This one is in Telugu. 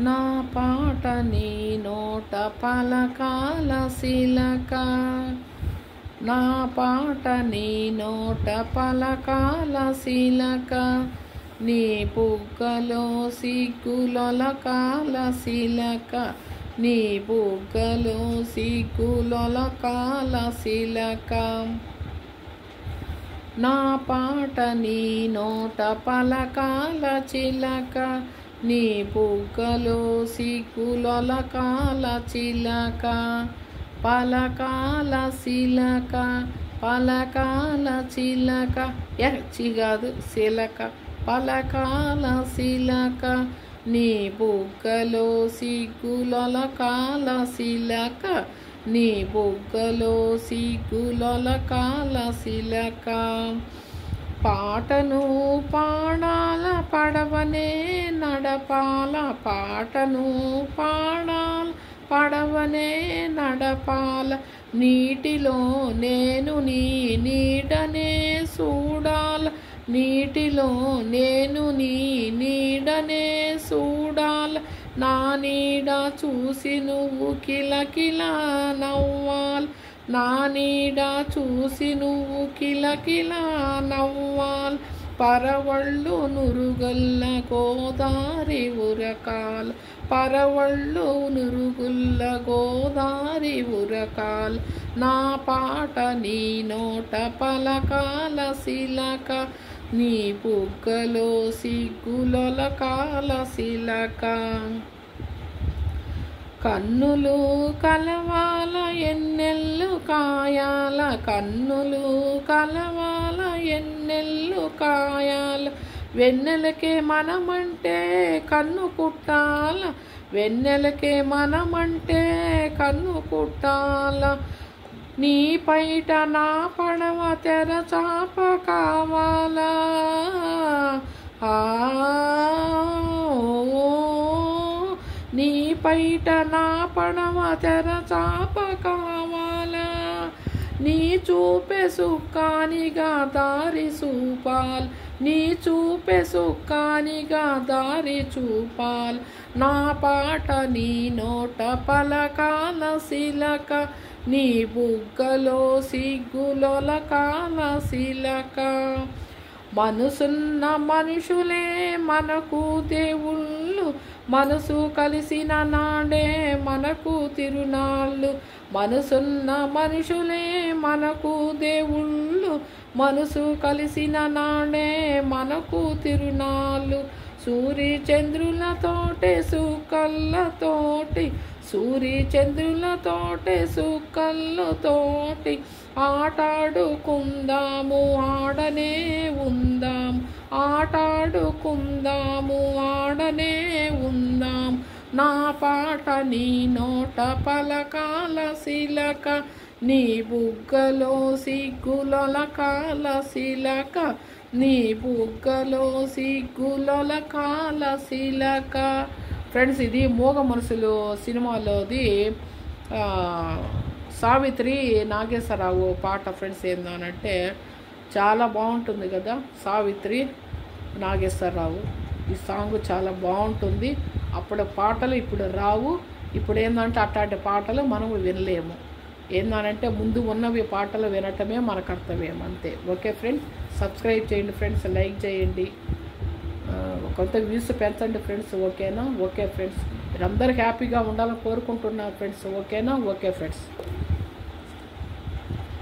నా పాట నీ నోట పలకాల శిలక, నా పాట నీ నోట పలకాల శిలక, నీ బుగ్గలో సిగ్గులొలకాల శిలక, నీ బుగ్గలో సిగ్గులొలకాల శిలక. నా పాట నీ నోట పలకాల చిలక, నీ బుగ్గలో సిగ్గులొలకాల చిలక. పలకాల శిలక, పలకాల చిలక, కాదు శిలక, పలకాల శిలక, నీ బుగ్గలో సిగ్గులొలకాల శిలక, నీ బుగ్గలో సిగ్గులొలకాల శిలక. పాటను పాడాల పడవనే నడపాల, పాటను పాడాల పడవనే నడపాల, నీటిలో నేను నీ నీడనే చూడాల, నీటిలో నేను నీ నీడనే చూడాల, నా నీడ చూసి నువ్వు కిలకిలా నవ్వాల, నా నీడ చూసి నువ్వు కిలకిలా నవ్వాల. పరవళ్ళు నురుగుల్ల గోదారి ఉరకాల, పరవళ్ళు నురుగుల్ల గోదారి ఉరకాల, నా పాట నీ నోట పలకాల శిలక, నీ బుగ్గలో సిగ్గులొలకాల శిలక. కన్నులు కలవాల ఎన్నెల్లు కాయాల, కన్నులు కలవాల ఎన్నెల్లు కాయాల, వెన్నెలకే మనమంటే కన్ను కుట్టాల, వెన్నెలకే మనమంటే కన్ను కుట్టాల, నీ పైట నా పడవ తెరచాప కావాలా. నీ పైట నా పడవ తెరచాప కావాలా, నీ చూపే సుక్కానిగా దారి చూపాల్, నీ చూపే సుక్కానిగా దారి చూపాల్, నా పాట నీ నోట పలకాల శిలక, నీ బుగ్గలో సిగ్గులొలకాల శిలక. మనసున్న మనుషులే మనకు దేవుళ్ళు, మనసు కలిసిన నాడే మనకు తిరునాళ్ళు, మనసున్న మనుషులే మనకు దేవుళ్ళు, మనసు కలిసిన నాడే మనకు తిరునాళ్ళు. సూర్య చంద్రులతోటే సుకళ్ళతోటి, సూర్య చంద్రులతోటే సుకళ్ళతోటి, ఆటాడుకుందాము ఆడనే ఉందాం, ఆటాడుకుందాము ఆడనే ఉందాం, నా పాట నీ నోట పలకాల శిలక, నీ బుగ్గలో సిగ్గులొలకాల శిలక, నీ బుగ్గలో సిగ్గులొలకాల శిలక. ఫ్రెండ్స్, ఇది మోగ మనసులు సినిమాలోది సావిత్రి నాగేశ్వరరావు పాట. ఫ్రెండ్స్, ఏందనంటే చాలా బాగుంటుంది కదా, సావిత్రి నాగేశ్వరరావు ఈ సాంగ్ చాలా బాగుంటుంది. అప్పుడు పాటలు ఇప్పుడు రావు, ఇప్పుడు ఏంటంటే అట్లాంటి పాటలు మనము వినలేము. ఏందనంటే ముందు ఉన్నవి పాటలు వినటమే మన కర్తవ్యం, అంతే. ఓకే ఫ్రెండ్స్, సబ్స్క్రైబ్ చేయండి ఫ్రెండ్స్, లైక్ చేయండి, కొంత వ్యూస్ పెంచండి ఫ్రెండ్స్. ఓకేనా? ఓకే ఫ్రెండ్స్, మీరందరూ హ్యాపీగా ఉండాలని కోరుకుంటున్నాను ఫ్రెండ్స్. ఓకేనా? Okay friends.